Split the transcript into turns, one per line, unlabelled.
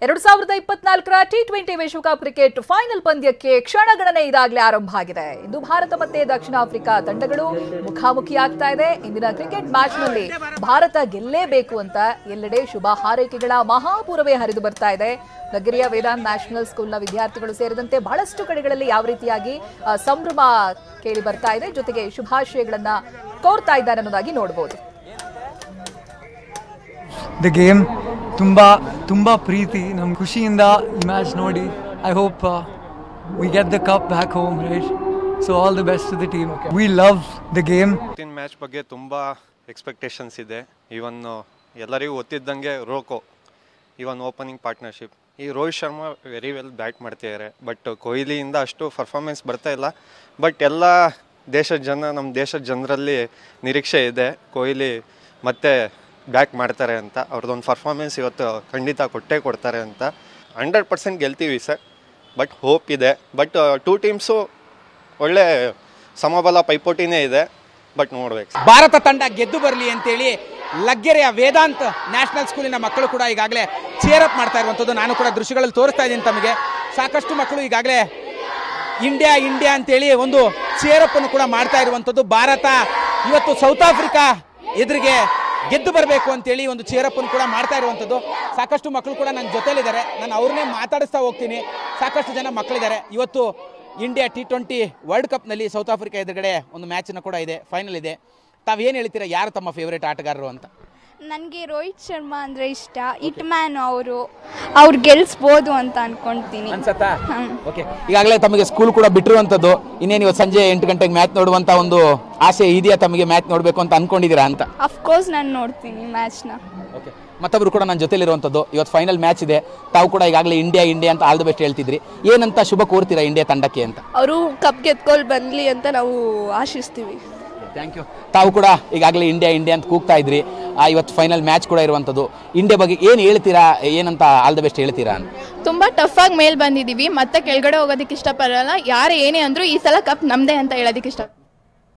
2024ರ T20 ವಿಶ್ವಕಪ್ cricket final ಪಂದ್ಯಕ್ಕೆ ಕ್ಷಣಗಣನೆ ಇದಾಗಲೇ ಆರಂಭ ಆಗಿದೆ. ಇಂದು ಭಾರತ ಮತ್ತೆ ದಕ್ಷಿಣ ಆಫ್ರಿಕಾ ತಂಡಗಳು ಮುಖಾಮುಖಿಯಾಗ್ತಾ ಇದೆ. ಇಂದಿನ ಕ್ರಿಕೆಟ್ ಮ್ಯಾಚ್ನಲ್ಲಿ ಭಾರತ ಗೆಲ್ಲೇಬೇಕು ಅಂತ ಎಲ್ಲೆಡೆ ಶುಭ ಹಾರೈಕೆಗಳ ಮಹಾಪೂರವೇ ಹರಿದು ಬರ್ತಾ ಇದೆ. ಲಗ್ಗೆರೆಯ ವೇದಾಂತ್ ನ್ಯಾಷನಲ್ ಸ್ಕೂಲ್ನ ವಿದ್ಯಾರ್ಥಿಗಳು ಸೇರಿದಂತೆ ಬಹಳಷ್ಟು ಕಡೆಗಳಲ್ಲಿ ಯಾವ ರೀತಿಯಾಗಿ ಸಂಭ್ರಮ ಕೇಳಿ ಬರ್ತಾ ಇದೆ, ಜೊತೆಗೆ ಶುಭಾಶಯಗಳನ್ನ ಕೋರ್ತಾ ಇದ್ದಾರೆ ಅನ್ನೋದಾಗಿ ನೋಡಬಹುದು.
ದ ಗೇಮ್ ತುಂಬಾ ಪ್ರೀತಿ, ನಮ್ಮ ಖುಷಿಯಿಂದ ಈ ಮ್ಯಾಚ್ ನೋಡಿ. I hope we get the cup back home, right? So all the best to the team. We love the game.
Match ಬಗ್ಗೆ ತುಂಬ ಎಕ್ಸ್ಪೆಕ್ಟೇಷನ್ಸ್ ಇದೆ. ಈವನ್ ಎಲ್ಲರಿಗೂ ಗೊತ್ತಿದ್ದಂಗೆ ರೋಕೋ ಈವನ್ ಓಪನಿಂಗ್ ಪಾರ್ಟ್ನರ್ಶಿಪ್, ಈ Rohit Sharma very well bat ಮಾಡ್ತಿದ್ದಾರೆ. ಬಟ್ ಕೊಹ್ಲಿಯಿಂದ ಅಷ್ಟು ಪರ್ಫಾರ್ಮೆನ್ಸ್ ಬರ್ತಾ ಇಲ್ಲ. ಬಟ್ ಎಲ್ಲ ನಮ್ಮ ದೇಶದ ಜನರಲ್ಲಿ ನಿರೀಕ್ಷೆ ಇದೆ ಕೊಹ್ಲಿ ಮತ್ತೆ ಬ್ಯಾಕ್ ಮಾಡ್ತಾರೆ ಅಂತ. ಅವ್ರದ್ದೊಂದು ಪರ್ಫಾರ್ಮೆನ್ಸ್ ಇವತ್ತು ಖಂಡಿತ ಕೊಡ್ತಾರೆ ಅಂತ. 100% ಗೆಲ್ತೀವಿ ಸರ್, ಬಟ್ ಹೋಪ್ ಇದೆ. ಬಟ್ ಟೂ ಟೀಮ್ಸು ಒಳ್ಳೆ ಸಮಬಲ ಪೈಪೋಟಿನೇ ಇದೆ, ಬಟ್ ನೋಡ್ಬೇಕು.
ಭಾರತ ತಂಡ ಗೆದ್ದು ಬರಲಿ ಅಂತೇಳಿ ಲಗ್ಗೆರೆಯ ವೇದಾಂತ್ ನ್ಯಾಷನಲ್ ಸ್ಕೂಲಿನ ಮಕ್ಕಳು ಕೂಡ ಈಗಾಗಲೇ ಚೇರ್ ಅಪ್ ಮಾಡ್ತಾ ಇರುವಂಥದ್ದು ನಾನು ಕೂಡ ದೃಶ್ಯಗಳಲ್ಲಿ ತೋರಿಸ್ತಾ ಇದ್ದೀನಿ ತಮಗೆ. ಸಾಕಷ್ಟು ಮಕ್ಕಳು ಈಗಾಗಲೇ ಇಂಡಿಯಾ ಅಂತೇಳಿ ಒಂದು ಚೇರ್ ಅಪ್ ಅನ್ನು ಕೂಡ ಮಾಡ್ತಾ ಇರುವಂಥದ್ದು. ಭಾರತ ಇವತ್ತು ಸೌತ್ ಆಫ್ರಿಕಾ ಎದುರಿಗೆ ಗೆದ್ದು ಬರಬೇಕು ಅಂತೇಳಿ ಒಂದು ಚೇರಪ್ ಅನ್ನು ಕೂಡ ಮಾಡ್ತಾ ಇರುವಂಥದ್ದು. ಸಾಕಷ್ಟು ಮಕ್ಕಳು ಕೂಡ ನನ್ನ ಜೊತೆಲಿದ್ದಾರೆ, ನಾನು ಅವ್ರನ್ನೇ ಮಾತಾಡಿಸ್ತಾ ಹೋಗ್ತೀನಿ. ಸಾಕಷ್ಟು ಜನ ಮಕ್ಕಳಿದ್ದಾರೆ. ಇವತ್ತು ಇಂಡಿಯಾ T20 ವರ್ಲ್ಡ್ ಕಪ್ನಲ್ಲಿ ಸೌತ್ ಆಫ್ರಿಕಾ ಎದುರುಗಡೆ ಒಂದು ಮ್ಯಾಚನ್ನು ಕೂಡ ಇದೆ, ಫೈನಲ್ ಇದೆ. ತಾವೇನು ಹೇಳ್ತೀರಾ, ಯಾರು ತಮ್ಮ ಫೇವ್ರೇಟ್ ಆಟಗಾರರು ಅಂತ?
ನನಗೆ ರೋಹಿತ್ ಶರ್ಮಾ ಅಂದರೆ ಇಷ್ಟ. ಇಟ್ ಮ್ಯಾನ್ ಅವ್ರು ಗೆಲ್ಲಿಸ್ಬೋದು ಅಂತ ಅನ್ಕೊಳ್ತೀನಿ
ಅನ್ಸತ್ತಾ? ಓಕೆ, ಈಗಾಗಲೇ ತಮಗೆ ಸ್ಕೂಲ್ ಕೂಡ ಬಿಟ್ಟಿರುವಂಥದ್ದು. ಇನ್ನೇನು ಇವತ್ತು ಸಂಜೆ 8 ಗಂಟೆಗೆ ಮ್ಯಾಚ್ ನೋಡುವಂಥ ಒಂದು ಆಸೆ ಇದೆಯಾ ತಮಗೆ? ಮ್ಯಾಚ್ ನೋಡಬೇಕು ಅಂತ ಅನ್ಕೊಂಡಿದ್ದೀರಾ ಅಂತ?
ಅಫ್ಕೋರ್ಸ್ ನಾನು ನೋಡ್ತೀನಿ ಮ್ಯಾಚ್ನ.
ಓಕೆ, ಮತ್ತೊಬ್ರು ಕೂಡ ನನ್ನ ಜೊತೆಲಿರುವಂಥದ್ದು. ಇವತ್ತು ಫೈನಲ್ ಮ್ಯಾಚ್ ಇದೆ, ತಾವು ಕೂಡ ಈಗಾಗಲೇ ಇಂಡಿಯಾ ಅಂತ ಆಲ್ ದ ಬೆಸ್ಟ್ ಹೇಳ್ತಿದ್ರಿ. ಏನಂತ ಶುಭ ಕೋರ್ತೀರಾ ಇಂಡಿಯಾ ತಂಡಕ್ಕೆ ಅಂತ?
ಅವರು ಕಪ್ ಗೆದ್ಕೊಂಡು ಬರಲಿ ಅಂತ ನಾವು ಆಶಿಸ್ತೀವಿ.
Thank you. ತಾವು ಕೂಡ ಈಗಾಗಲೇ ಇಂಡಿಯಾ ಅಂತ ಕೂಗ್ತಾ ಇದ್ರಿ. ಇವತ್ತು ಫೈನಲ್ ಮ್ಯಾಚ್ ಕೂಡ ಇರುವಂಥದ್ದು. ಇಂಡಿಯಾ ಬಗ್ಗೆ ಏನು ಹೇಳ್ತೀರಾ, ಏನಂತ ಆಲ್ ದ ಬೆಸ್ಟ್ ಹೇಳ್ತೀರಾ?
ತುಂಬ ಟಫಾಗಿ ಮೇಲೆ ಬಂದಿದ್ದೀವಿ, ಮತ್ತೆ ಕೆಳಗಡೆ ಹೋಗೋದಕ್ಕೆ ಇಷ್ಟಪಡಲ್ಲ. ಯಾರು ಏನೇ ಅಂದರೂ ಈ ಸಲ ಕಪ್ ನಮ್ಮದೇ ಅಂತ ಹೇಳೋದಕ್ಕೆ ಇಷ್ಟ.